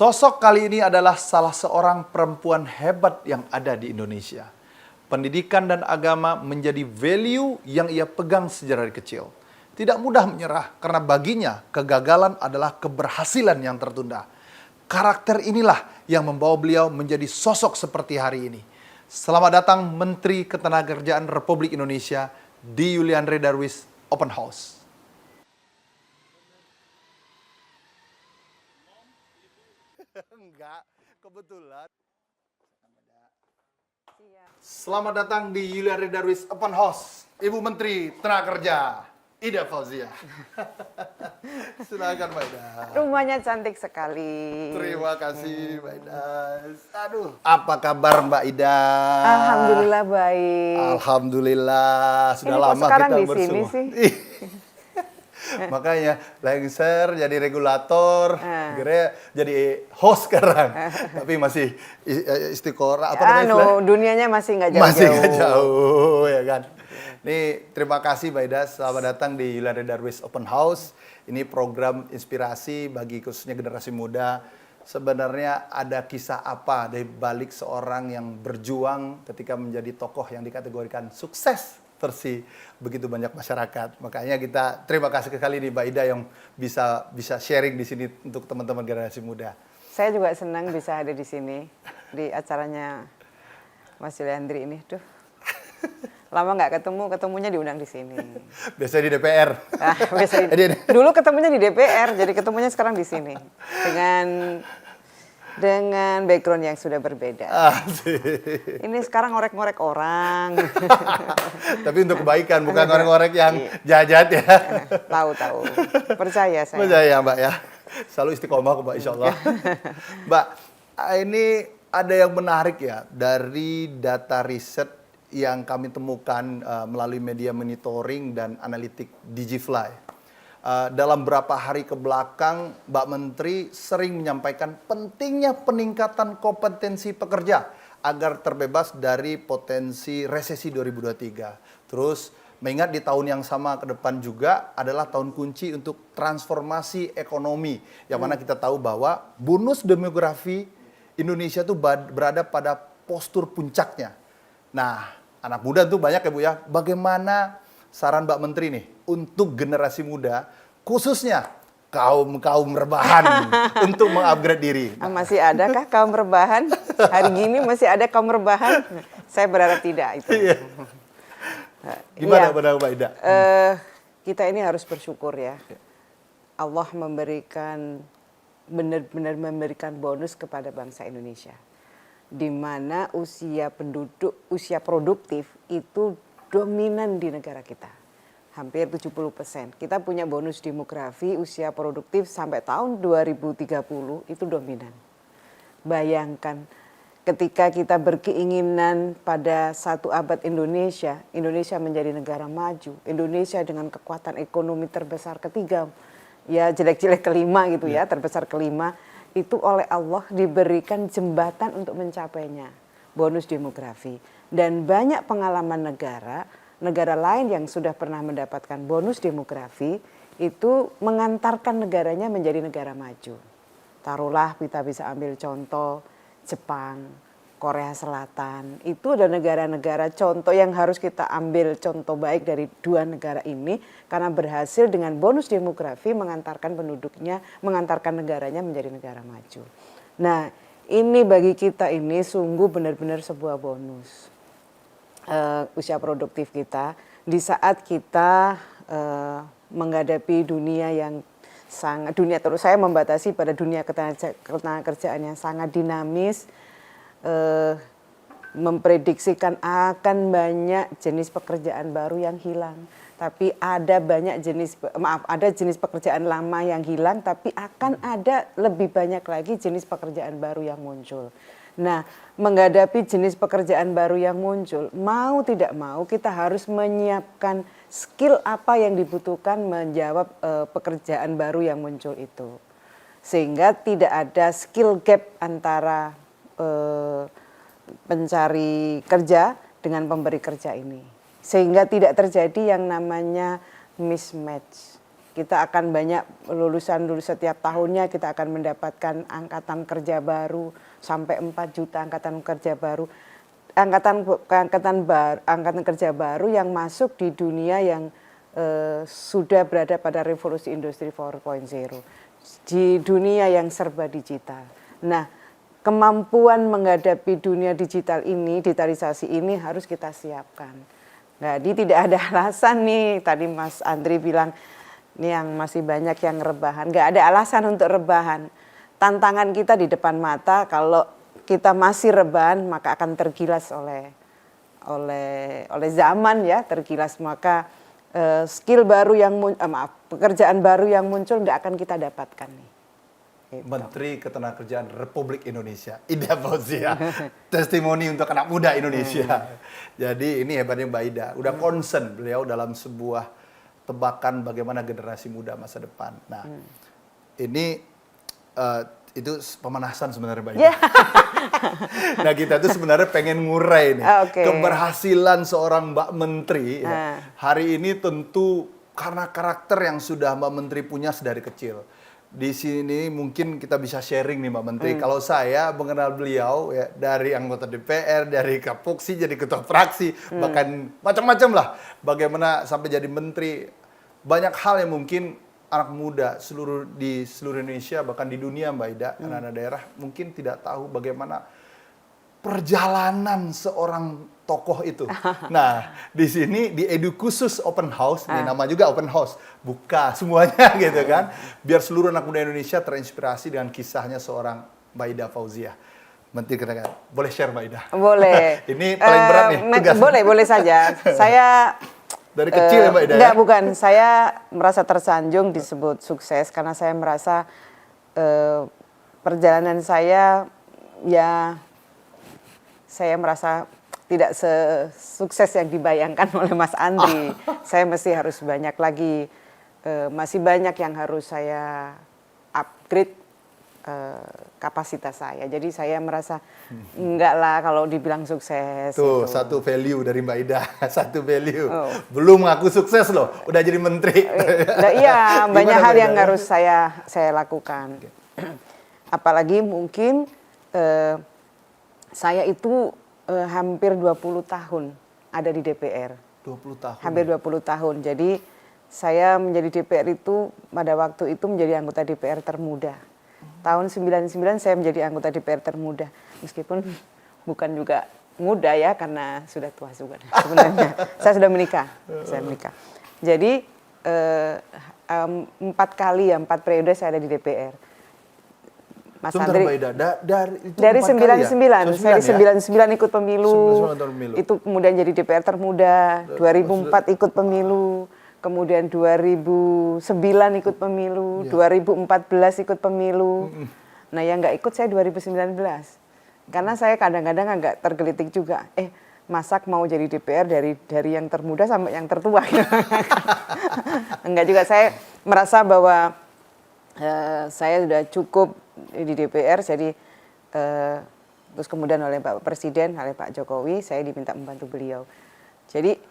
Sosok kali ini adalah salah seorang perempuan hebat yang ada di Indonesia. Pendidikan dan agama menjadi value yang ia pegang sejak dari kecil. Tidak mudah menyerah karena baginya kegagalan adalah keberhasilan yang tertunda. Karakter inilah yang membawa beliau menjadi sosok seperti hari ini. Selamat datang Menteri Ketenagakerjaan Republik Indonesia di Yuliandre Darwis Open House. Enggak, kebetulan. Selamat datang di Yuliandre Darwis Open House, Ibu Menteri Tenaga Kerja, Ida Fauzia. Silakan Mbak Ida. Rumahnya cantik sekali. Terima kasih Mbak Ida. Aduh, apa kabar Mbak Ida? Alhamdulillah baik. Alhamdulillah, sudah Ini kok lama sekarang kita di bersua. sini sih? Makanya lengser jadi regulator, akhirnya jadi host sekarang. Tapi masih istiqorah apa namanya? Dunianya masih nggak jauh-jauh. Masih nggak jauh ya kan. Nih terima kasih Mbak Ida, selamat datang di Yuliandre Darwis Open House. Ini program inspirasi bagi khususnya generasi muda. Sebenarnya ada kisah apa dari balik seorang yang berjuang ketika menjadi tokoh yang dikategorikan sukses versi begitu banyak masyarakat. Makanya kita terima kasih sekali nih Mbak Ida yang bisa sharing di sini untuk teman-teman generasi muda. Saya juga senang bisa ada di sini di acaranya Mas Yuliandre ini. Duh, lama nggak ketemu, ketemunya diundang di sini. Biasanya di DPR. Dulu ketemunya di DPR, jadi ketemunya sekarang di sini dengan background yang sudah berbeda. Ini sekarang ngorek-ngorek orang. Tapi untuk kebaikan, bukan ngorek-ngorek yang jahat ya. Tahu. Percaya saya. Percaya Mbak ya. Selalu istiqomah Mbak insya Allah. Mbak, ini ada yang menarik ya dari data riset yang kami temukan melalui media monitoring dan analitik Digifly. Dalam beberapa hari ke belakang, Mbak Menteri sering menyampaikan pentingnya peningkatan kompetensi pekerja agar terbebas dari potensi resesi 2023. Terus, mengingat di tahun yang sama ke depan juga adalah tahun kunci untuk transformasi ekonomi. Yang mana kita tahu bahwa bonus demografi Indonesia itu berada pada postur puncaknya. Nah, anak muda tuh banyak ya Bu ya. Bagaimana saran Mbak Menteri nih untuk generasi muda, khususnya kaum rebahan untuk mengupgrade diri? Masih adakah kaum rebahan? Hari gini masih ada kaum rebahan? Saya berharap tidak itu. Iya. Gimana Mbak Ida? Kita ini harus bersyukur ya. Allah benar-benar memberikan bonus kepada bangsa Indonesia. Di mana usia produktif itu dominan di negara kita. Hampir 70%. Kita punya bonus demografi usia produktif sampai tahun 2030 itu dominan. Bayangkan ketika kita berkeinginan pada satu abad Indonesia menjadi negara maju, Indonesia dengan kekuatan ekonomi terbesar ketiga, ya jelek-jelek kelima gitu ya, terbesar kelima, itu oleh Allah diberikan jembatan untuk mencapainya, bonus demografi. Dan banyak pengalaman negara lain yang sudah pernah mendapatkan bonus demografi itu mengantarkan negaranya menjadi negara maju. Taruhlah kita bisa ambil contoh Jepang, Korea Selatan. Itu ada negara-negara contoh yang harus kita ambil contoh baik dari dua negara ini karena berhasil dengan bonus demografi mengantarkan negaranya menjadi negara maju. Nah, ini bagi kita ini sungguh benar-benar sebuah bonus. Usia produktif kita di saat kita menghadapi dunia yang terus saya membatasi pada dunia ketenagakerjaan yang sangat dinamis, memprediksikan akan banyak jenis pekerjaan baru yang hilang, tapi ada jenis pekerjaan lama yang hilang, tapi akan ada lebih banyak lagi jenis pekerjaan baru yang muncul. Nah, menghadapi jenis pekerjaan baru yang muncul, mau tidak mau kita harus menyiapkan skill apa yang dibutuhkan menjawab pekerjaan baru yang muncul itu. Sehingga tidak ada skill gap antara pencari kerja dengan pemberi kerja ini. Sehingga tidak terjadi yang namanya mismatch. Kita akan banyak lulusan setiap tahunnya, kita akan mendapatkan angkatan kerja baru sampai 4 juta angkatan kerja baru. Angkatan kerja baru yang masuk di dunia yang sudah berada pada revolusi industri 4.0, di dunia yang serba digital. Nah, kemampuan menghadapi dunia digital ini, digitalisasi ini harus kita siapkan. Jadi tidak ada alasan nih, tadi Mas Andri bilang, ini yang masih banyak yang rebahan. Nggak ada alasan untuk rebahan. Tantangan kita di depan mata, kalau kita masih rebahan maka akan tergilas oleh zaman ya, tergilas, maka skill baru yang pekerjaan baru yang muncul nggak akan kita dapatkan nih. Gitu. Menteri Ketenagakerjaan Republik Indonesia, Ida Fauzia, testimoni untuk anak muda Indonesia. Jadi ini hebatnya Mbak Ida, udah concern beliau dalam sebuah tebakan bagaimana generasi muda masa depan. Nah, ini itu pemanasan sebenarnya Mbak Ida. Yeah. Nah, kita tuh sebenarnya pengen ngurai nih keberhasilan seorang Mbak Menteri. Ya. Hari ini tentu karena karakter yang sudah Mbak Menteri punya sedari kecil. Di sini mungkin kita bisa sharing nih Mbak Menteri. Kalau saya mengenal beliau ya dari anggota DPR, dari Kapoksi jadi ketua fraksi, bahkan macam-macam lah. Bagaimana sampai jadi menteri, banyak hal yang mungkin anak muda di seluruh Indonesia bahkan di dunia Mbak Ida, anak-anak daerah mungkin tidak tahu bagaimana perjalanan seorang tokoh itu. Nah, di sini di Edu Khusus Open House, nih nama juga Open House, buka semuanya gitu kan, biar seluruh anak muda Indonesia terinspirasi dengan kisahnya seorang Mbak Ida Fauzia. Menteri Ketenagakerjaan, boleh share Mbak Ida? Boleh. Ini paling berat nih tugas. Boleh saja. Saya dari kecil ya Mbak Ida? Enggak, bukan. Saya merasa tersanjung disebut sukses karena saya merasa perjalanan saya ya saya merasa tidak sesukses yang dibayangkan oleh Mas Andri. Saya masih harus banyak lagi, masih banyak yang harus saya upgrade kapasitas saya. Jadi saya merasa enggak lah kalau dibilang sukses. Tuh, gitu. satu value dari Mbak Ida, satu value. Belum ngaku sukses loh, udah jadi menteri. Iya, banyak hal yang harus saya lakukan. Apalagi mungkin saya itu hampir 20 tahun ada di DPR. 20 tahun. Hampir 20 tahun. Jadi saya menjadi DPR itu pada waktu itu menjadi anggota DPR termuda. Tahun 99 saya menjadi anggota DPR termuda. Meskipun bukan juga muda ya karena sudah tua juga sebenarnya. Saya sudah menikah. Jadi 4 periode saya ada di DPR. Mas Andri, dari 99, saya di 99 ikut pemilu, itu kemudian jadi DPR termuda, 2004 ikut pemilu, kemudian 2009 ikut pemilu, 2014 ikut pemilu. Nah yang nggak ikut saya 2019, karena saya kadang-kadang agak tergelitik juga, masak mau jadi DPR dari yang termuda sampai yang tertua. Enggak juga, saya merasa bahwa saya sudah cukup di DPR, jadi terus kemudian oleh Pak Presiden, oleh Pak Jokowi, saya diminta membantu beliau. Jadi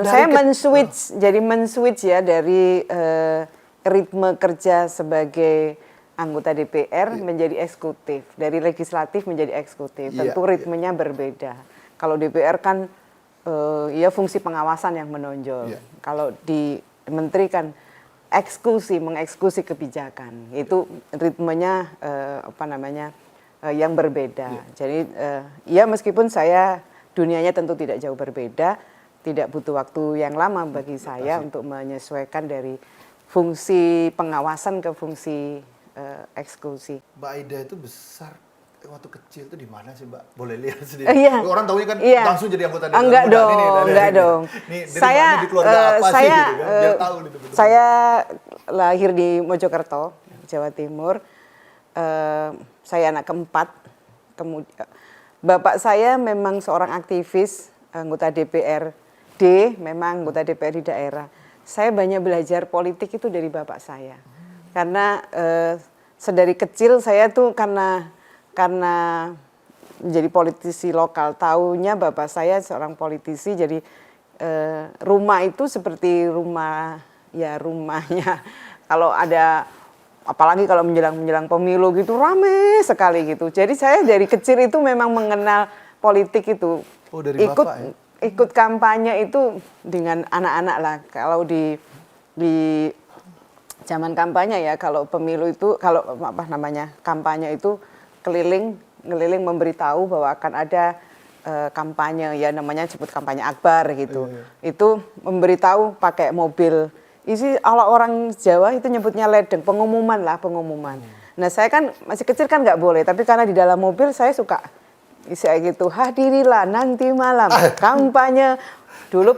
saya men-switch ya dari ritme kerja sebagai anggota DPR menjadi eksekutif, dari legislatif menjadi eksekutif. Tentu ritmenya berbeda. Kalau DPR kan ya fungsi pengawasan yang menonjol. Kalau di menteri kan mengeksekusi kebijakan, itu ritmenya yang berbeda. Jadi ya meskipun saya dunianya tentu tidak jauh berbeda, tidak butuh waktu yang lama bagi saya untuk menyesuaikan dari fungsi pengawasan ke fungsi eksekusi. Mbak Ida itu besar waktu kecil itu di mana sih Mbak? Boleh lihat sendiri. Orang tahunya kan langsung jadi anggota DPR. Enggak dong. Saya di keluarga apa sih gitu kan? Biar tahu gitu. Saya lahir di Mojokerto, Jawa Timur. Saya anak keempat. Kemudian bapak saya memang seorang aktivis, anggota DPRD, memang anggota DPR di daerah. Saya banyak belajar politik itu dari bapak saya. Karena sedari kecil saya tuh karena menjadi politisi lokal, taunya bapak saya seorang politisi, jadi rumah itu seperti rumahnya kalau ada, apalagi kalau menjelang pemilu gitu rame sekali gitu. Jadi saya dari kecil itu memang mengenal politik itu. Oh, dari Bapak ya? Ikut kampanye itu dengan anak-anak lah. Kalau di zaman kampanye ya, kalau pemilu itu, kalau apa namanya, kampanye itu ngeliling memberitahu bahwa akan ada kampanye, ya namanya sebut kampanye akbar gitu. Itu memberitahu pakai mobil. Isi ala orang Jawa itu nyebutnya ledeng, pengumuman. Nah saya kan masih kecil kan nggak boleh, tapi karena di dalam mobil saya suka isi gitu, hadirilah nanti malam kampanye. Dulu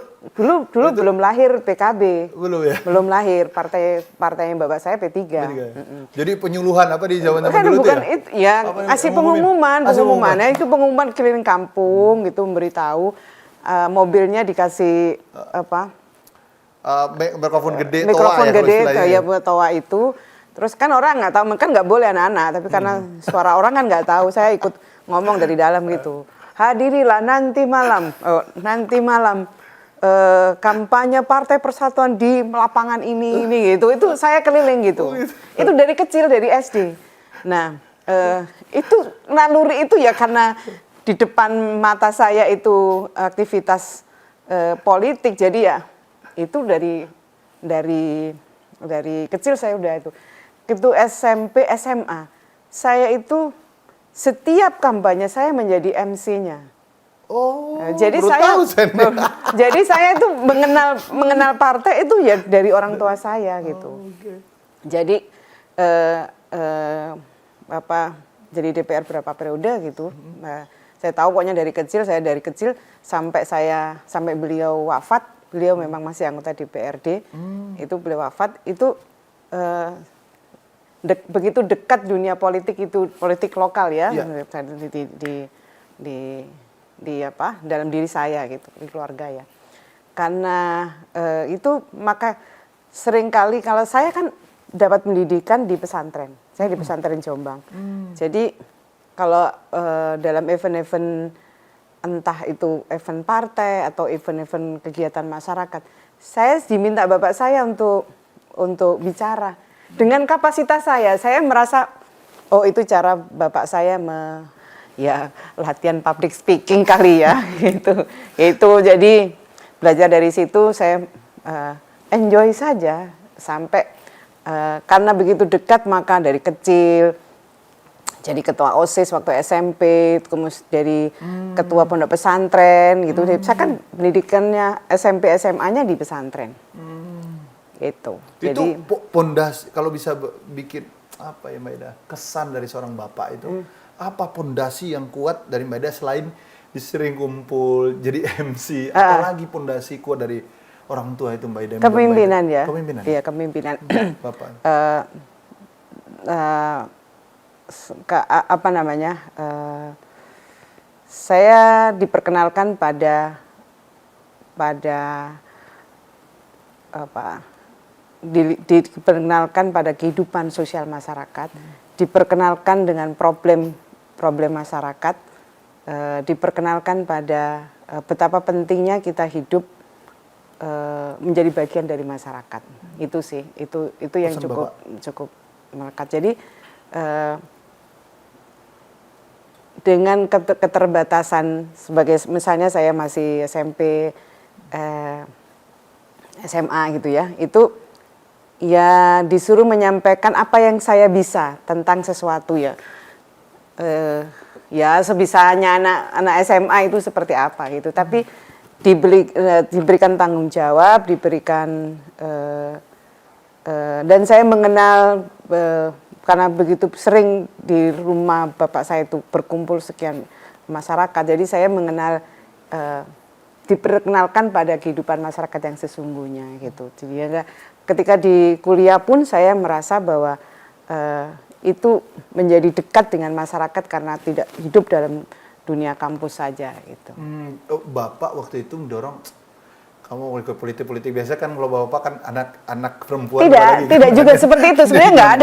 belum lahir PKB. Belum ya? Belum lahir, partainya bapak saya P3. Jadi penyuluhan apa di zaman Kan dulu bukan tuh ya? Kasih pengumuman. Nah, itu pengumuman keliling kampung gitu, memberitahu mobilnya dikasih apa? Mikrofon gede, Mikrofon toa gede, ya, toa itu. Terus kan orang nggak tahu, kan nggak boleh anak-anak, tapi karena suara orang kan nggak tahu, saya ikut ngomong dari dalam gitu. Hadirilah nanti malam kampanye Partai Persatuan di lapangan ini gitu. Itu saya keliling gitu. Itu dari kecil, dari SD. Nah, itu naluri itu ya karena di depan mata saya itu aktivitas politik. Jadi ya itu dari kecil saya udah itu. Itu SMP, SMA. Saya itu setiap kampanye saya menjadi MC-nya. Oh, jadi saya itu mengenal partai itu ya dari orang tua saya gitu. Jadi jadi DPR berapa periode gitu. Saya tahu pokoknya dari kecil sampai beliau wafat, beliau memang masih anggota DPRD. Itu beliau wafat itu begitu dekat dunia politik itu, politik lokal ya, dalam diri saya gitu, di keluarga ya. Karena itu maka seringkali kalau saya kan dapat pendidikan di pesantren. Saya di pesantren Jombang. Jadi kalau dalam event-event entah itu event partai atau event-event kegiatan masyarakat, saya diminta bapak saya untuk bicara. Dengan kapasitas saya merasa oh itu cara bapak saya latihan public speaking kali ya gitu. Itu jadi belajar dari situ saya enjoy saja sampai karena begitu dekat maka dari kecil jadi ketua OSIS waktu SMP, kemudian dari ketua pondok pesantren gitu. Saya kan pendidikannya SMP SMA-nya di pesantren. Gitu. Itu pondasi kalau bisa bikin apa ya Mbak Ida, kesan dari seorang bapak itu apa pondasi yang kuat dari Mbak Ida selain sering kumpul jadi MC, apalagi pondasi kuat dari orang tua itu Mbak Ida? Kepemimpinan ya. Kepemimpinan. Iya, kepemimpinan. Bapak. Saya diperkenalkan diperkenalkan pada kehidupan sosial masyarakat, diperkenalkan dengan problem masyarakat, diperkenalkan pada betapa pentingnya kita hidup menjadi bagian dari masyarakat. Itu sih, itu yang cukup melekat. Jadi dengan keterbatasan sebagai misalnya saya masih SMP, SMA gitu ya, itu ya disuruh menyampaikan apa yang saya bisa tentang sesuatu ya. Ya sebisanya anak SMA itu seperti apa gitu, tapi diberikan tanggung jawab, diberikan dan saya mengenal karena begitu sering di rumah bapak saya itu berkumpul sekian masyarakat, jadi saya mengenal diperkenalkan pada kehidupan masyarakat yang sesungguhnya gitu. Jadi ya, ketika di kuliah pun saya merasa bahwa itu menjadi dekat dengan masyarakat karena tidak hidup dalam dunia kampus saja gitu. Bapak waktu itu mendorong kamu ikut politik biasa kan, kalau bapak kan anak perempuan. Tidak juga seperti itu, sebenarnya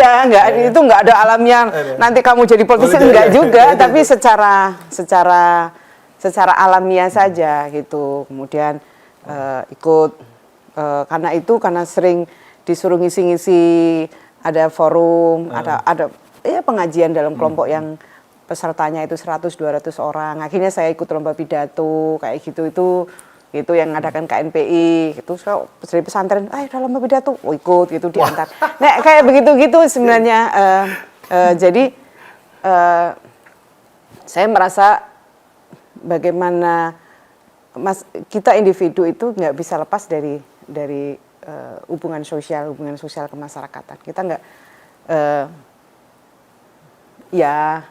itu nggak ada alamnya. Nanti kamu jadi politisi enggak juga, tapi secara alamiah saja gitu. Kemudian ikut karena sering disuruh ngisi-ngisi, ada forum, ada ya pengajian dalam kelompok yang pesertanya itu 100-200 orang. Akhirnya saya ikut lomba pidato kayak gitu, itu yang ngadakan KNPI. Itu saya dari pesantren, ayo dalam lomba pidato, ikut gitu diantar. Nah, kayak begitu-gitu sebenarnya. Jadi saya merasa bagaimana kita individu itu nggak bisa lepas dari hubungan sosial kemasyarakatan. Kita nggak ya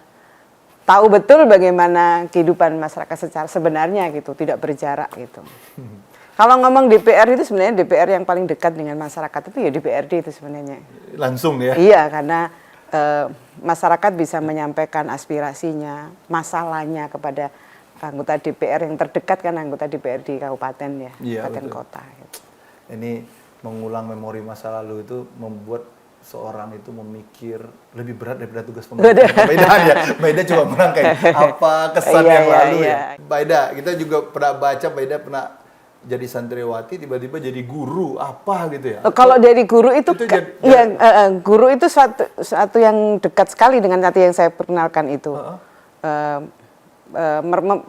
tahu betul bagaimana kehidupan masyarakat secara sebenarnya gitu, tidak berjarak gitu. Kalau ngomong DPR itu sebenarnya DPR yang paling dekat dengan masyarakat itu ya DPRD itu sebenarnya. Langsung ya? Iya, karena masyarakat bisa menyampaikan aspirasinya, masalahnya kepada anggota DPR yang terdekat kan anggota DPR di kabupaten ya, kabupaten kota. Gitu. Ini mengulang memori masa lalu itu membuat seorang itu memikir lebih berat daripada tugas pemerintah. Mbak Ida coba merangkai apa kesan yang lalu ya. Mbak Ida, kita juga pernah baca Mbak Ida pernah jadi santriwati tiba-tiba jadi guru apa gitu ya. Kalau dari guru itu guru itu suatu yang dekat sekali dengan tadi yang saya perkenalkan itu.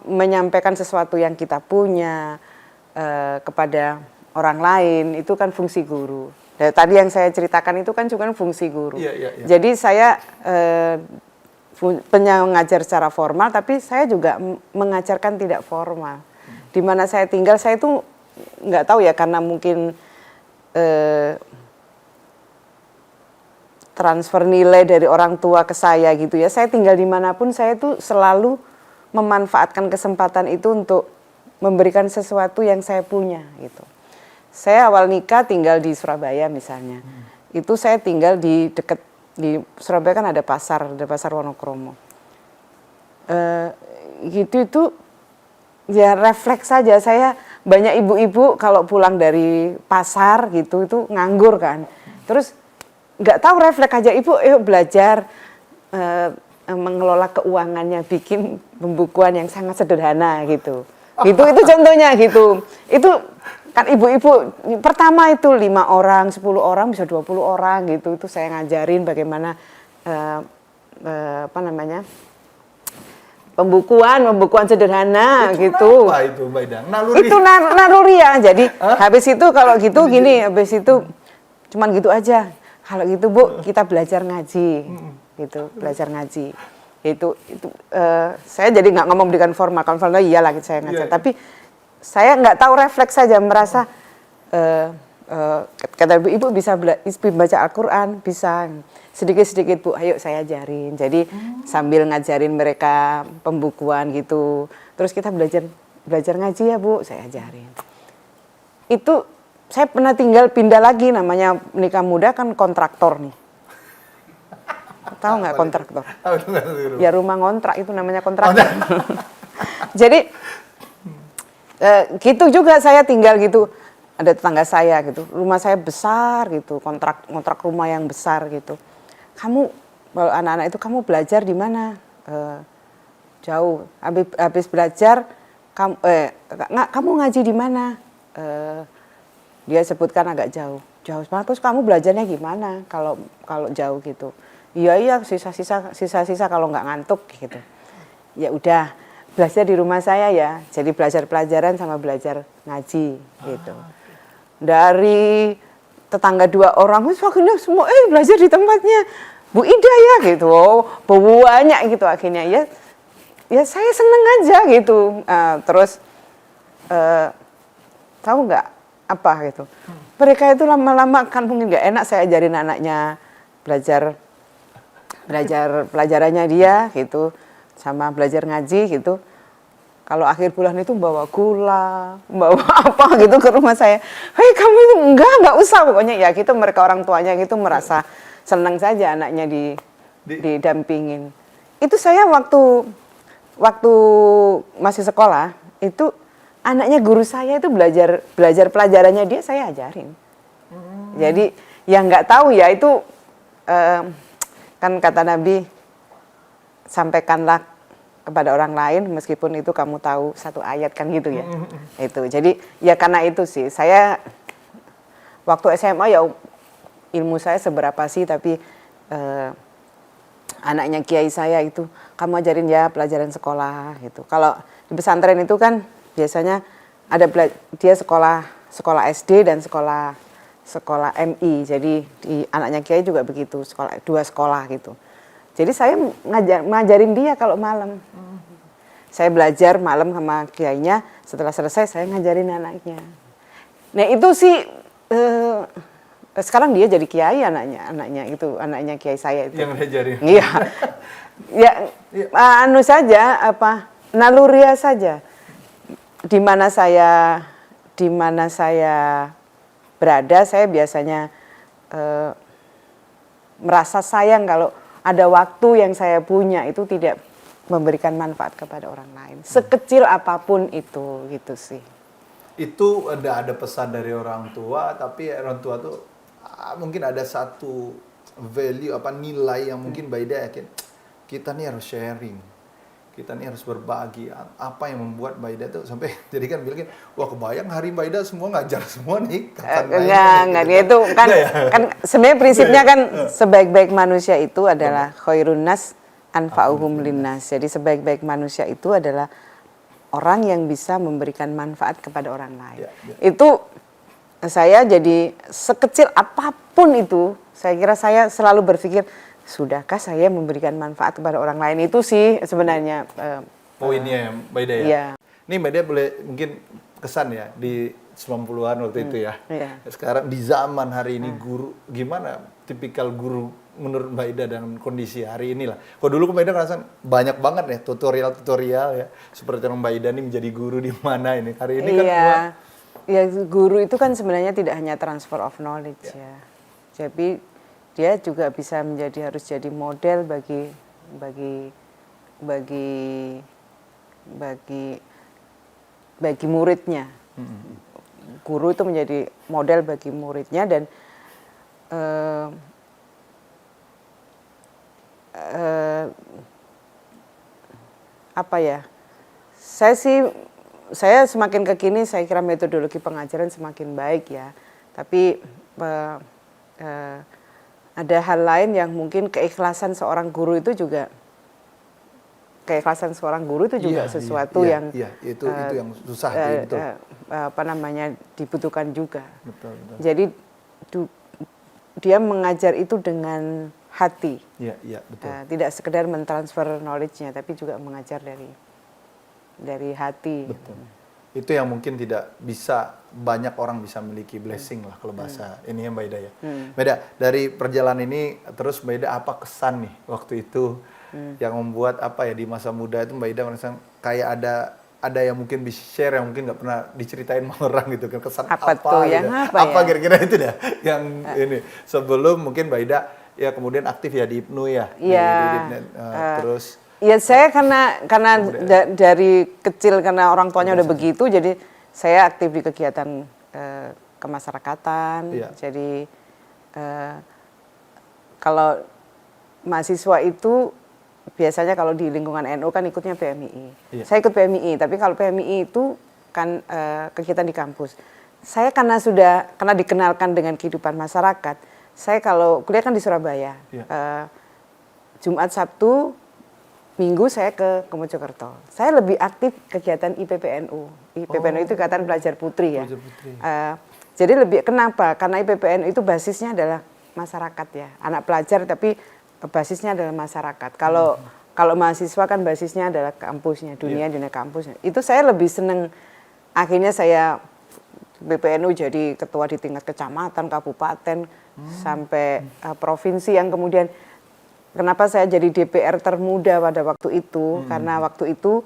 Menyampaikan sesuatu yang kita punya kepada orang lain itu kan fungsi guru. Dan tadi yang saya ceritakan itu kan juga fungsi guru. Jadi saya mengajar secara formal, tapi saya juga mengajarkan tidak formal. Di mana saya tinggal, saya itu nggak tahu ya karena mungkin transfer nilai dari orang tua ke saya gitu ya. Saya tinggal dimanapun, saya itu selalu memanfaatkan kesempatan itu untuk memberikan sesuatu yang saya punya gitu. Saya awal nikah tinggal di Surabaya misalnya. Itu saya tinggal di dekat di Surabaya kan ada pasar Wonokromo. Gitu itu ya refleks saja. Saya banyak ibu-ibu kalau pulang dari pasar gitu itu nganggur kan. Terus nggak tahu refleks aja ibu belajar mengelola keuangannya, bikin pembukuan yang sangat sederhana gitu. Itu contohnya gitu. Itu kan ibu-ibu pertama itu 5 orang, 10 orang, bisa 20 orang gitu. Itu saya ngajarin bagaimana pembukuan sederhana itu gitu. Apa itu Mbak Ida? Naluri. Itu naluri ya. Jadi habis itu kalau gitu gini, habis itu cuman gitu aja. Kalau gitu Bu, kita belajar ngaji. Gitu, belajar ngaji. Itu saya jadi nggak ngomong dengan formal iyalah gitu saya ngajar. Tapi saya nggak tahu refleks saja merasa kata ibu bisa baca Al-Quran, bisa sedikit-sedikit Bu, ayo saya ajarin. Jadi sambil ngajarin mereka pembukuan gitu, terus kita belajar ngaji ya Bu, saya ajarin. Itu saya pernah pindah lagi, namanya nikah muda kan kontraktor nih. Tahu nggak kontraktor? Ya rumah ngontrak itu namanya kontraktor. Jadi gitu juga saya tinggal gitu, ada tetangga saya gitu, rumah saya besar gitu, kontrak rumah yang besar gitu. Kamu kalau anak-anak itu kamu belajar di mana? Jauh. Habis belajar kamu ngaji di mana? Dia sebutkan agak jauh. Terus kamu belajarnya gimana kalau jauh gitu? Iya sisa-sisa kalau nggak ngantuk gitu. Ya udah. Belajar di rumah saya ya, jadi belajar pelajaran sama belajar ngaji gitu. Dari tetangga 2 orang, akhirnya semua belajar di tempatnya Bu Ida ya gitu, banyak gitu akhirnya ya saya seneng aja gitu. Terus tahu nggak apa gitu? Mereka itu lama-lama kan mungkin nggak enak saya ajarin anaknya belajar pelajarannya dia gitu. Sama belajar ngaji gitu. Kalau akhir bulan itu bawa gula, bawa apa gitu ke rumah saya. Hei kamu itu enggak usah pokoknya ya gitu mereka orang tuanya gitu merasa senang saja anaknya didampingin. Itu saya waktu masih sekolah itu anaknya guru saya itu belajar pelajarannya dia saya ajarin. Jadi yang nggak tahu ya itu kan kata Nabi, sampaikanlah kepada orang lain meskipun itu kamu tahu 1 ayat kan gitu ya. Itu. Jadi ya karena itu sih saya waktu SMA ya ilmu saya seberapa sih, tapi anaknya kiai saya itu, kamu ajarin ya pelajaran sekolah gitu. Kalau di pesantren itu kan biasanya ada dia sekolah SD dan sekolah MI. Jadi di anaknya kiai juga begitu, dua sekolah gitu. Jadi saya ngajarin dia kalau malam. Saya belajar malam sama kiainya, setelah selesai saya ngajarin anaknya. Nah itu sih sekarang dia jadi kiai anaknya kiai saya itu. Yang ngajarin. Iya. Ya anu saja naluriah saja. Di mana saya berada, saya biasanya merasa sayang kalau ada waktu yang saya punya itu tidak memberikan manfaat kepada orang lain. Sekecil apapun itu, gitu sih. Itu ada pesan dari orang tua, tapi orang tua tuh mungkin ada satu value nilai yang mungkin Mbak Ida yakin kita nih harus sharing, kita nih harus berbagi. Apa yang membuat Mbak Ida tuh sampai jadi kan bilang, wah kebayang hari Mbak Ida semua ngajar semua nih. Enggak itu kan kan sebenarnya prinsipnya kan sebaik-baik manusia itu adalah khairun nas anfa'uhum linnas. Jadi sebaik-baik manusia itu adalah orang yang bisa memberikan manfaat kepada orang lain. Itu saya jadi sekecil apapun itu, saya kira saya selalu berpikir, sudahkah saya memberikan manfaat kepada orang lain? Itu sih sebenarnya poinnya Mbak Ida ya. Iya. Ini Mbak Ida boleh mungkin kesan ya di 90-an waktu itu ya. Iya. Sekarang di zaman hari ini guru, gimana tipikal guru menurut Mbak Ida dengan kondisi hari ini lah. Kalau dulu Mbak Ida ngerasa banyak banget ya tutorial ya. Seperti Mbak Ida nih menjadi guru di mana ini. Hari ini kan semua. Ya guru itu kan sebenarnya tidak hanya transfer of knowledge ya. Jadi dia juga bisa harus jadi model bagi muridnya. Guru itu menjadi model bagi muridnya dan saya semakin kekini saya kira metodologi pengajaran semakin baik ya, tapi ada hal lain yang mungkin keikhlasan seorang guru itu juga sesuatu yang itu yang susah betul. Dibutuhkan juga. Betul. Jadi dia mengajar itu dengan hati. Iya, betul. Tidak sekedar mentransfer knowledge-nya, tapi juga mengajar dari hati. Betul. Itu yang mungkin tidak bisa banyak orang bisa memiliki blessing lah kalau bahasa ini ya Mbak Ida ya. Mbak Ida, dari perjalanan ini terus Mbak Ida apa kesan nih waktu itu yang membuat di masa muda itu Mbak Ida merasa kayak ada yang mungkin bisa share yang mungkin nggak pernah diceritain sama orang gitu kan, kesan apa kira-kira itu dah yang ini sebelum mungkin Mbak Ida ya kemudian aktif ya di IPNU ya. Terus ya saya karena dari kecil karena orang tuanya udah begitu, jadi saya aktif di kegiatan kemasyarakatan. Jadi kalau mahasiswa itu biasanya kalau di lingkungan NU kan ikutnya PMII. Saya ikut PMII, tapi kalau PMII itu kan kegiatan di kampus. Saya karena dikenalkan dengan kehidupan masyarakat, saya kalau kuliah kan di Surabaya. Jumat, Sabtu, Minggu saya ke Mojokerto. Saya lebih aktif kegiatan IPPNU. IPPNU itu Ikatan Pelajar Putri ya. Jadi kenapa? Karena IPPNU itu basisnya adalah masyarakat ya. Anak pelajar tapi basisnya adalah masyarakat. Kalau mahasiswa kan basisnya adalah kampusnya, dunia kampusnya. Itu saya lebih seneng. Akhirnya saya IPPNU jadi ketua di tingkat kecamatan, kabupaten, sampai provinsi yang kemudian kenapa saya jadi DPR termuda pada waktu itu? Karena waktu itu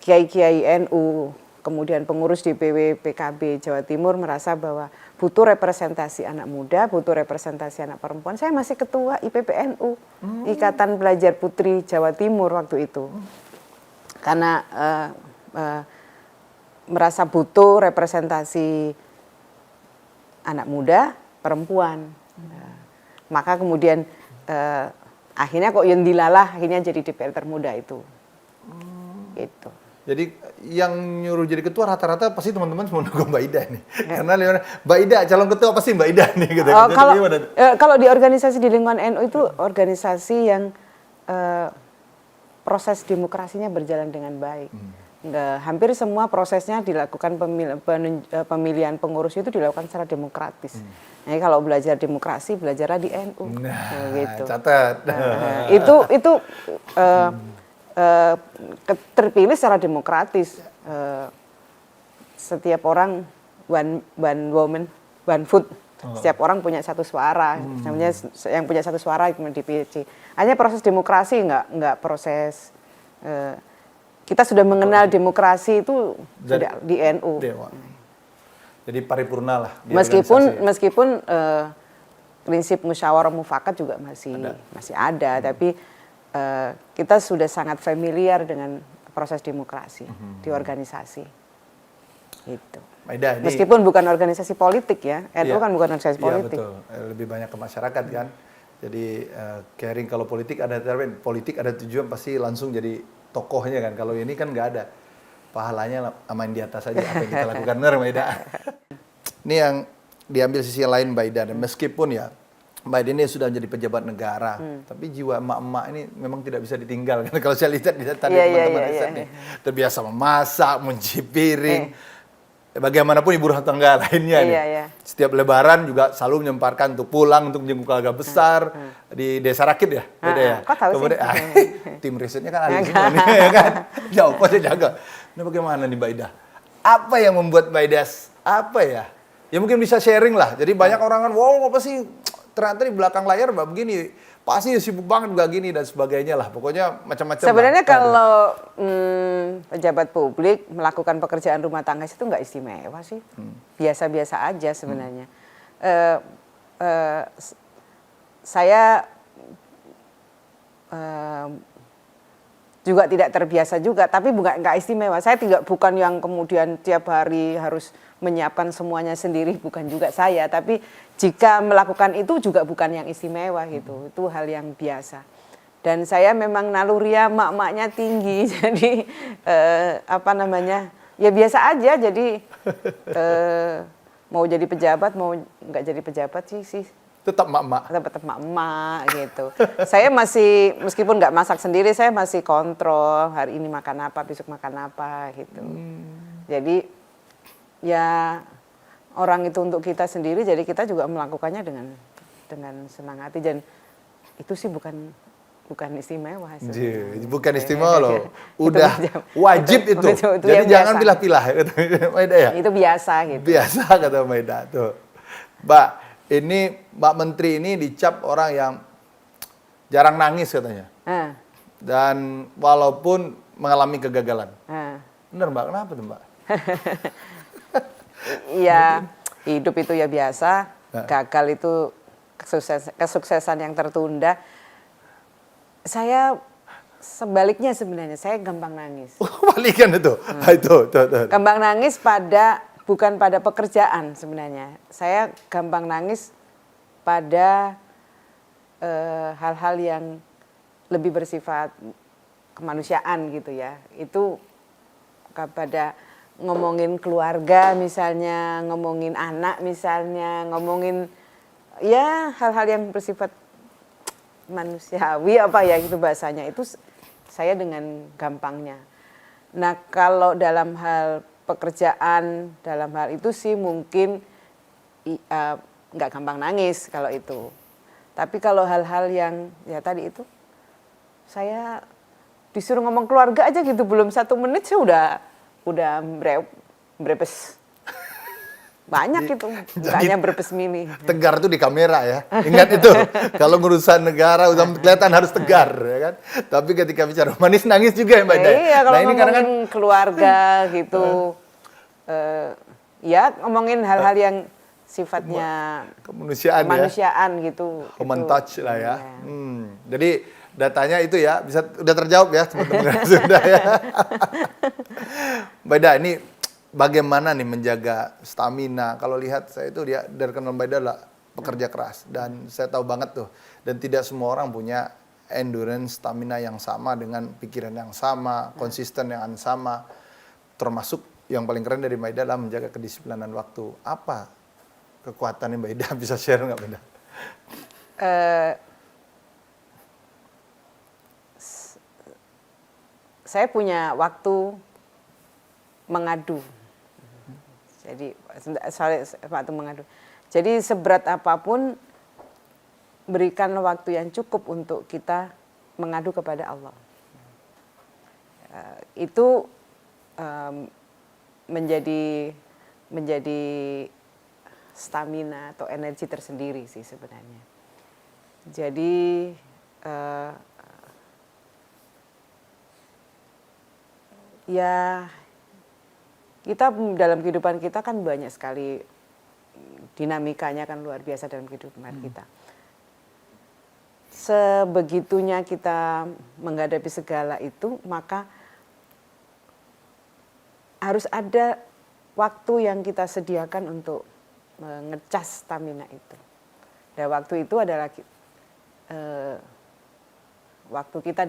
kiai-kiai NU, kemudian pengurus DPW PKB Jawa Timur merasa bahwa butuh representasi anak muda, butuh representasi anak perempuan. Saya masih ketua IPPNU, Ikatan Pelajar Putri Jawa Timur waktu itu. Karena merasa butuh representasi anak muda, perempuan. Maka kemudian akhirnya kok yang dilalah akhirnya jadi DPR termuda itu. Gitu. Jadi yang nyuruh jadi ketua rata-rata pasti teman-teman semua mendukung Mbak Ida nih. Karena Mbak Ida calon ketua pasti Mbak Ida nih gitu. Oh, kalau di organisasi di lingkungan NU itu organisasi yang proses demokrasinya berjalan dengan baik. Hampir semua prosesnya dilakukan pemilihan pengurus itu dilakukan secara demokratis. Jadi kalau belajar demokrasi belajarlah di NU. Gitu. Catat. Itu terpilih secara demokratis. Setiap orang one woman, one vote. Setiap orang punya satu suara. Namanya yang punya satu suara itu dipilih. Hanya proses demokrasi nggak proses. Kita sudah mengenal demokrasi itu sudah di NU. Jadi paripurna lah. Meskipun prinsip musyawarah mufakat juga masih ada, tapi kita sudah sangat familiar dengan proses demokrasi di organisasi. Itu. Meskipun bukan organisasi politik ya, NU kan bukan organisasi politik. Iya betul, lebih banyak ke masyarakat kan. Jadi caring kalau politik ada tujuan pasti langsung jadi tokohnya kan. Kalau ini kan nggak ada. Pahalanya main di atas saja apa yang kita lakukan. Benar Mbak Ida? Ini yang diambil sisi lain Mbak Ida. Dan meskipun ya Mbak Ida ini sudah menjadi pejabat negara, tapi jiwa emak-emak ini memang tidak bisa ditinggal. Kalau saya lihat tadi teman-teman riset nih, terbiasa memasak, mencuci piring. Bagaimanapun ibu rumah tangga lainnya nih. Setiap lebaran juga selalu menyemparkan untuk pulang untuk menjenguk keluarga besar di Desa Rakit ya. Beda ya. Kok tahu kemudian, sih? Tim risetnya kan ada semua nih ya kan. Jauh aja jaga. Nah bagaimana nih Mbak Ida? Apa yang membuat Mbak Ida apa ya? Ya mungkin bisa sharing lah. Jadi banyak orang kan, wow apa sih ternyata di belakang layar Mbak begini. Pasti sibuk banget nggak gini dan sebagainya lah. Pokoknya macam-macam. Sebenarnya kalau pejabat publik melakukan pekerjaan rumah tangga itu nggak istimewa sih. Biasa-biasa aja sebenarnya. Saya juga tidak terbiasa juga, tapi nggak istimewa. Saya bukan yang kemudian tiap hari harus menyiapkan semuanya sendiri, bukan juga saya. Tapi jika melakukan itu juga bukan yang istimewa gitu, itu hal yang biasa. Dan saya memang nalurinya mak-maknya tinggi, jadi ya biasa aja. Jadi mau jadi pejabat, mau nggak jadi pejabat sih. Tetap mak-mak. Tetap mak-mak gitu. Saya masih, meskipun nggak masak sendiri, saya masih kontrol hari ini makan apa, besok makan apa gitu. Jadi ya orang itu untuk kita sendiri, jadi kita juga melakukannya dengan senang hati. Dan itu sih bukan istimewa. Bukan istimewa loh. Udah wajib itu. Jadi jangan pilah-pilah. Itu biasa gitu. Biasa kata Mbak Ida tuh. Mbak, ini Mbak Menteri ini dicap orang yang jarang nangis katanya. Dan walaupun mengalami kegagalan. Benar Mbak, kenapa tuh Mbak? Iya, hidup itu ya biasa. Gagal itu kesuksesan yang tertunda. Saya sebaliknya sebenarnya, saya gampang nangis. Balikan itu. Itu. Gampang nangis bukan pada pekerjaan sebenarnya. Saya gampang nangis pada hal-hal yang lebih bersifat kemanusiaan gitu ya. Itu pada ngomongin keluarga misalnya, ngomongin anak misalnya, ngomongin ya hal-hal yang bersifat manusiawi apa ya gitu bahasanya. Itu saya dengan gampangnya. Nah kalau dalam hal pekerjaan, dalam hal itu sih mungkin nggak gampang nangis kalau itu. Tapi kalau hal-hal yang ya tadi itu, saya disuruh ngomong keluarga aja gitu, belum 1 menit saya udah brepes. Banyak itu, bukannya brepes mini. Tegar tuh di kamera ya, ingat itu. Kalau ngurusan negara udah kelihatan harus tegar ya kan. Tapi ketika bicara manis nangis juga ya Mbak Ida. Iya, kalau ngomongin keluarga gitu, ya ngomongin hal-hal yang sifatnya kemanusiaan gitu. Human touch lah ya. Jadi datanya itu ya udah terjawab ya teman-teman sudah ya. Mbak Ida, ini bagaimana nih menjaga stamina? Kalau lihat saya itu dia dari kenal Mbak Ida adalah pekerja keras dan saya tahu banget tuh dan tidak semua orang punya endurance, stamina yang sama dengan pikiran yang sama, konsisten yang sama. Termasuk yang paling keren dari Mbak Ida adalah menjaga kedisiplinan waktu. Apa kekuatannya Mbak Ida? Bisa share nggak Mbak Ida? Saya punya waktu mengadu. Jadi waktu mengadu. Jadi seberat apapun berikan waktu yang cukup untuk kita mengadu kepada Allah. Itu menjadi stamina atau energi tersendiri sih sebenarnya. Jadi ya kita dalam kehidupan kita kan banyak sekali dinamikanya kan luar biasa dalam kehidupan kita. Sebegitunya kita menghadapi segala itu, maka harus ada waktu yang kita sediakan untuk mengecas stamina itu. Dan waktu itu adalah waktu kita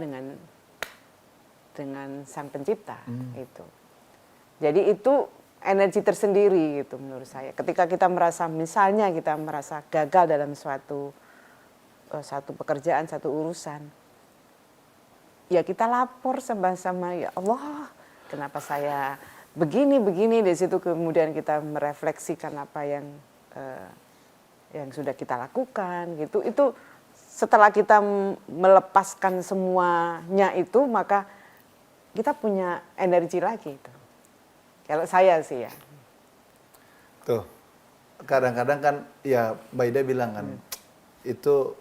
dengan Sang Pencipta itu. Jadi itu energi tersendiri gitu menurut saya. Ketika kita merasa, misalnya kita merasa gagal dalam satu pekerjaan, satu urusan, ya kita lapor sama-sama, ya Allah, kenapa saya begini. Di situ kemudian kita merefleksikan apa yang sudah kita lakukan gitu. Itu setelah kita melepaskan semuanya itu, maka kita punya energi lagi itu. Kalau saya sih ya. Tuh, kadang-kadang kan ya Mbak Ida bilang kan, itu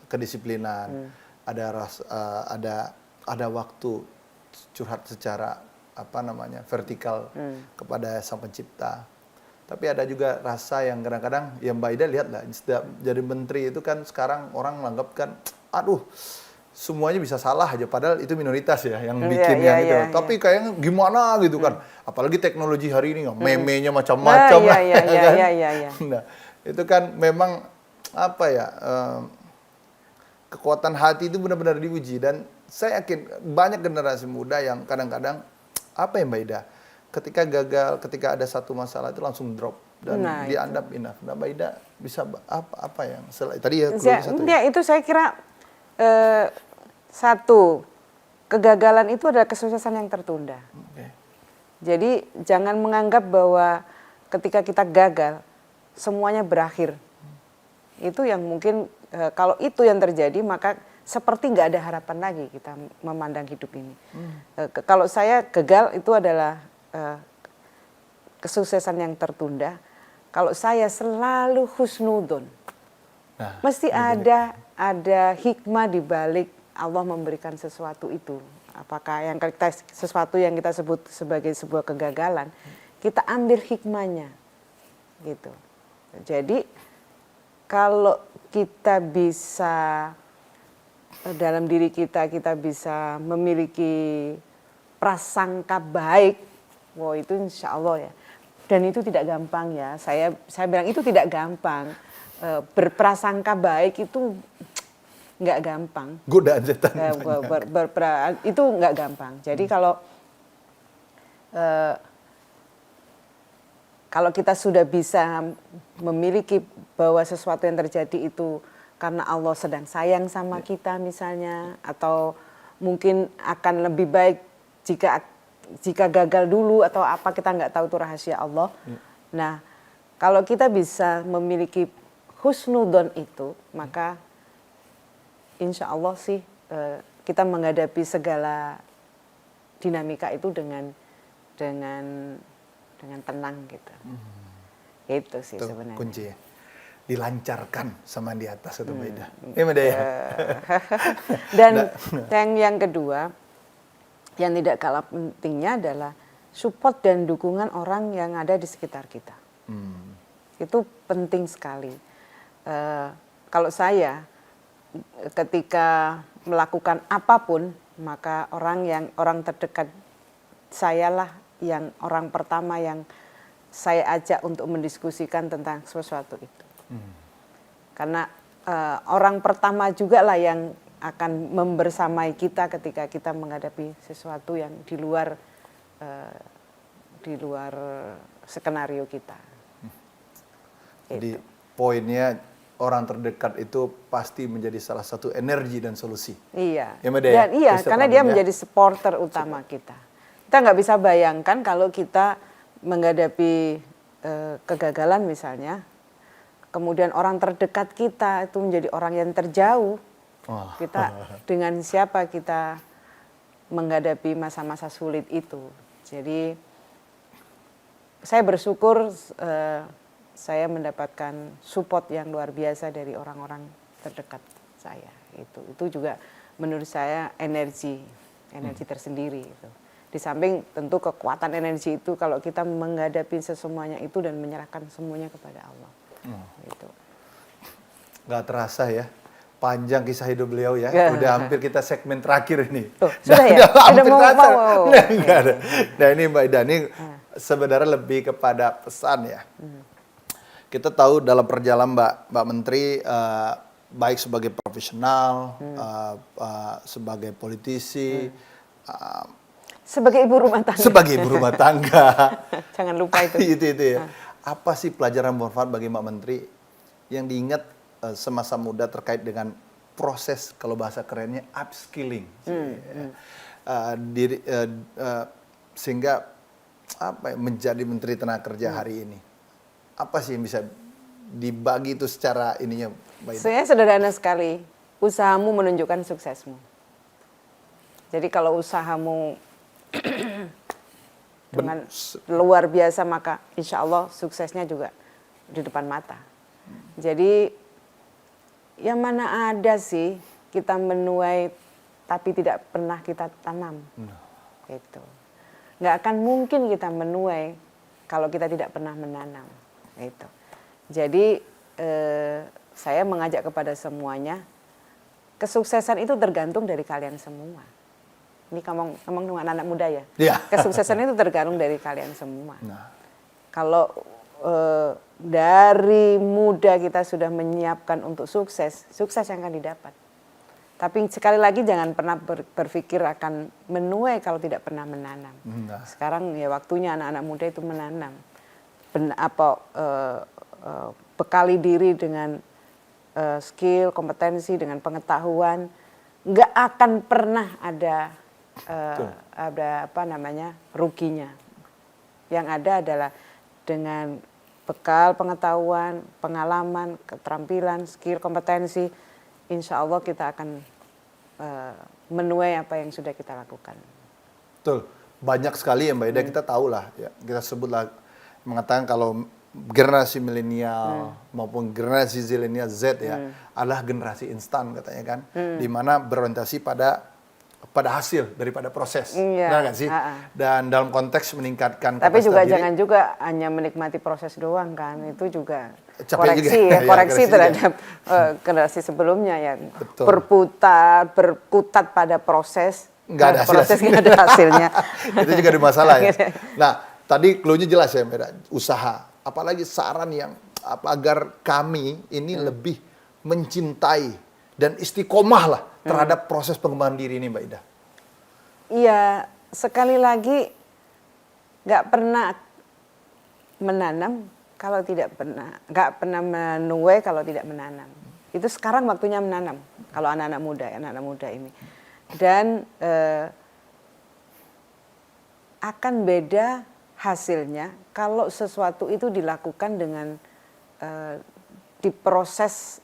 kedisiplinan, ada waktu curhat secara vertikal kepada Sang Pencipta. Tapi ada juga rasa yang kadang-kadang yang Mbak Ida lihat lah, jadi menteri itu kan sekarang orang menganggap kan, aduh, semuanya bisa salah aja, padahal itu minoritas ya yang bikinnya gitu. Tapi kayaknya gimana gitu kan. Apalagi teknologi hari ini, meme-nya macam-macam lah. Nah, itu kan memang kekuatan hati itu benar-benar diuji. Dan saya yakin banyak generasi muda yang kadang-kadang, Mbak Ida, ketika gagal, ketika ada satu masalah itu langsung drop. Dan dianggap enough. Nah Mbak Ida bisa apa yang tadi ya? Itu saya kira satu, kegagalan itu adalah kesuksesan yang tertunda. Jadi jangan menganggap bahwa ketika kita gagal semuanya berakhir. Itu yang mungkin kalau itu yang terjadi, maka seperti nggak ada harapan lagi kita memandang hidup ini. Kalau saya gagal itu adalah kesuksesan yang tertunda. Kalau saya selalu husnudon, mesti ada hikmah di balik Allah memberikan sesuatu itu. Apakah sesuatu yang kita sebut sebagai sebuah kegagalan, kita ambil hikmahnya, gitu. Jadi kalau kita bisa dalam diri kita bisa memiliki prasangka baik, wah itu insya Allah ya. Dan itu tidak gampang ya. Saya bilang itu tidak gampang. Berprasangka baik itu nggak gampang. Godaan setan. Itu nggak gampang. Jadi kalau kita sudah bisa memiliki bahwa sesuatu yang terjadi itu karena Allah sedang sayang sama kita misalnya, atau mungkin akan lebih baik jika gagal dulu atau apa, kita nggak tahu, itu rahasia Allah. Nah, kalau kita bisa memiliki husnudon itu, maka insya Allah sih kita menghadapi segala dinamika itu dengan tenang gitu. Itu sih sebenarnya. Kunci ya. Dilancarkan sama di atas itu beda. Ini beda ya. Dan yang kedua, yang tidak kalah pentingnya adalah support dan dukungan orang yang ada di sekitar kita. Itu penting sekali. Kalau saya ketika melakukan apapun, maka orang terdekat saya lah yang orang pertama yang saya ajak untuk mendiskusikan tentang sesuatu itu. Karena orang pertama juga lah yang akan membersamai kita ketika kita menghadapi sesuatu yang di luar skenario kita. Jadi poinnya orang terdekat itu pasti menjadi salah satu energi dan solusi. Iya. Ya, Mbak Dea? Dan iya, Ustaz karena Rahman, dia ya? menjadi supporter utama kita. Kita nggak bisa bayangkan kalau kita menghadapi kegagalan misalnya, kemudian orang terdekat kita itu menjadi orang yang terjauh. Wah. Kita dengan siapa kita menghadapi masa-masa sulit itu. Jadi saya bersyukur saya mendapatkan support yang luar biasa dari orang-orang terdekat saya. Itu juga menurut saya energi tersendiri itu. Di samping tentu kekuatan energi itu kalau kita menghadapi semuanya itu dan menyerahkan semuanya kepada Allah. Gitu. Gak terasa ya, panjang kisah hidup beliau ya. Udah hampir kita segmen terakhir ini. Tuh, sudah ya? Hampir Udah terasa. mau. Nah, enggak ada. Nah ini Mbak Ida, ini sebenarnya lebih kepada pesan ya. Kita tahu dalam perjalanan Mbak Menteri, baik sebagai profesional, sebagai politisi, Sebagai ibu rumah tangga. sebagai ibu rumah tangga. Jangan lupa itu. itu ya. Apa sih pelajaran bermanfaat bagi Mbak Menteri yang diingat semasa muda terkait dengan proses, kalau bahasa kerennya upskilling, sehingga apa ya, menjadi Menteri Tenaga Kerja hari ini? Apa sih yang bisa dibagi itu secara ininya, Mbak Ida? Saya sederhana sekali, usahamu menunjukkan suksesmu. Jadi kalau usahamu dengan luar biasa, maka insya Allah suksesnya juga di depan mata. Jadi yang mana ada sih kita menuai tapi tidak pernah kita tanam. Gitu. Nggak akan mungkin kita menuai kalau kita tidak pernah menanam. Gitu. Jadi saya mengajak kepada semuanya, kesuksesan itu tergantung dari kalian semua. Ini ngomong dengan anak-anak muda ya. Ya. Kesuksesan itu tergantung dari kalian semua. Nah. Kalau dari muda kita sudah menyiapkan untuk sukses, sukses yang akan didapat. Tapi sekali lagi jangan pernah berpikir akan menuai kalau tidak pernah menanam. Nah. Sekarang ya waktunya anak-anak muda itu menanam. Bekali diri dengan skill, kompetensi, dengan pengetahuan. Nggak akan pernah ada ruginya. Yang ada adalah dengan bekal pengetahuan, pengalaman, keterampilan, skill, kompetensi, insya Allah kita akan menuai apa yang sudah kita lakukan. Betul, banyak sekali ya Mbak Ida, kita tahu lah, ya, kita sebutlah mengatakan kalau generasi milenial maupun generasi zilenial Z ya adalah generasi instan katanya kan, di mana berorientasi pada hasil daripada proses, benar nggak sih? Dan dalam konteks meningkatkan. Tapi juga jangan juga hanya menikmati proses doang kan, itu juga capek koreksi juga. Koreksi ya, terhadap generasi sebelumnya yang Betul. berkutat pada proses, nggak ada proses nggak ada hasilnya. Itu juga ada masalah ya. Nah, tadi clue-nya jelas ya, Mbak, usaha. Apalagi saran yang agar kami ini lebih mencintai dan istiqomah lah terhadap proses pengembangan diri ini, Mbak Ida. Iya, sekali lagi nggak pernah menanam kalau tidak pernah, nggak pernah menuai kalau tidak menanam. Itu sekarang waktunya menanam kalau anak-anak muda ini. Dan akan beda hasilnya kalau sesuatu itu dilakukan dengan diproses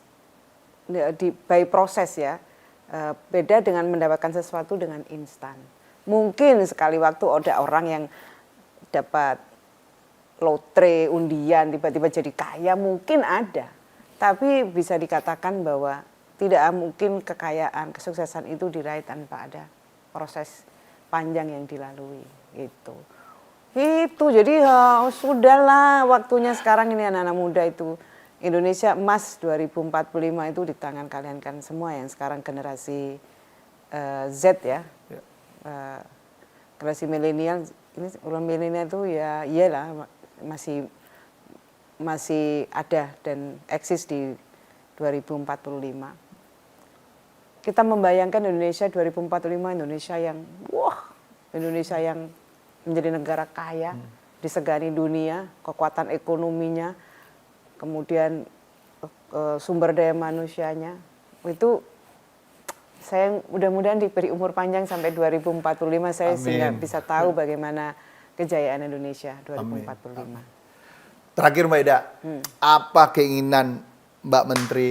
by proses ya. Beda dengan mendapatkan sesuatu dengan instan. Mungkin sekali waktu ada orang yang dapat lotre, undian, tiba-tiba jadi kaya, mungkin ada. Tapi bisa dikatakan bahwa tidak mungkin kekayaan, kesuksesan itu diraih tanpa ada proses panjang yang dilalui. Itu jadi sudahlah waktunya sekarang ini anak-anak muda itu. Indonesia emas 2045 itu di tangan kalian kan semua yang sekarang generasi Z ya. Generasi milenial ini orang milenial itu ya iyalah masih ada dan eksis di 2045. kita membayangkan Indonesia 2045, Indonesia yang Indonesia yang menjadi negara kaya, disegani dunia, kekuatan ekonominya, kemudian sumber daya manusianya, itu saya mudah-mudahan diberi umur panjang sampai 2045 saya sehingga bisa tahu bagaimana kejayaan Indonesia 2045. Terakhir Mbak Ida, apa keinginan Mbak Menteri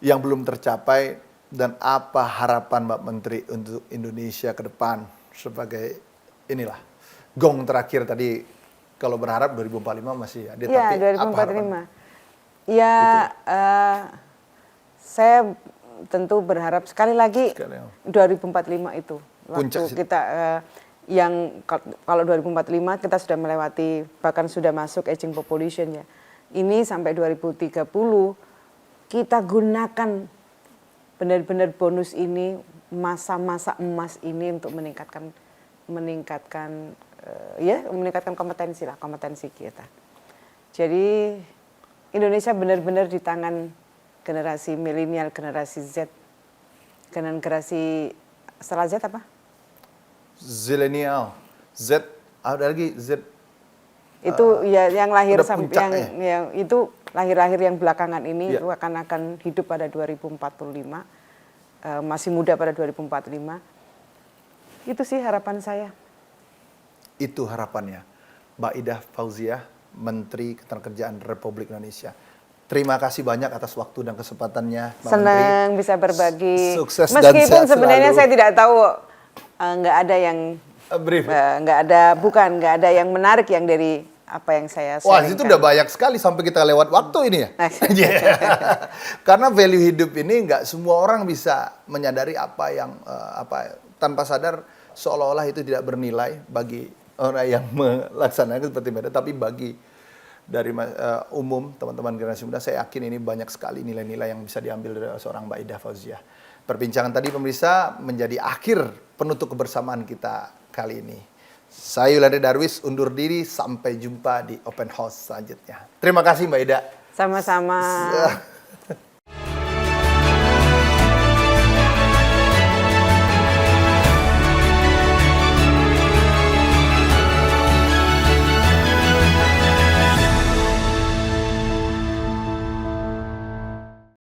yang belum tercapai dan apa harapan Mbak Menteri untuk Indonesia ke depan sebagai inilah gong terakhir tadi, kalau berharap 2045 masih ada, Ya, tapi 2045. apa harapan? Ya, saya tentu berharap sekali lagi 2045 itu waktu kita yang kalau 2045 kita sudah melewati bahkan sudah masuk aging population ya. Ini sampai 2030 kita gunakan benar-benar bonus ini, masa-masa emas ini untuk meningkatkan kompetensi kita. Jadi Indonesia benar-benar di tangan generasi milenial, generasi Z, generasi setelah Z apa? Zilenial, Z, ada lagi Z. Itu ya yang lahir sampai puncaknya. yang itu lahir-lahir yang belakangan ini itu akan hidup pada 2045, masih muda pada 2045. Itu sih harapan saya. Itu harapannya, Mbak Ida Fauziah, Menteri Ketenagakerjaan Republik Indonesia. Terima kasih banyak atas waktu dan kesempatannya, Mbak Senang Menteri. bisa berbagi. Sukses dan meskipun sehat sebenarnya selalu. saya tidak tahu, nggak ada yang Brief. nggak ada yang menarik yang dari apa yang saya Wah, sharingkan. itu udah banyak sekali sampai kita lewat waktu ini ya. Karena value hidup ini nggak semua orang bisa menyadari apa yang tanpa sadar seolah-olah itu tidak bernilai bagi orang yang melaksanakan seperti Mbak Ida, tapi bagi dari umum teman-teman generasi muda, saya yakin ini banyak sekali nilai-nilai yang bisa diambil dari seorang Mbak Ida Fauziah. Perbincangan tadi pemirsa menjadi akhir penutup kebersamaan kita kali ini. Saya Yulanda Darwis undur diri, sampai jumpa di Open House selanjutnya. Terima kasih Mbak Ida. Sama-sama.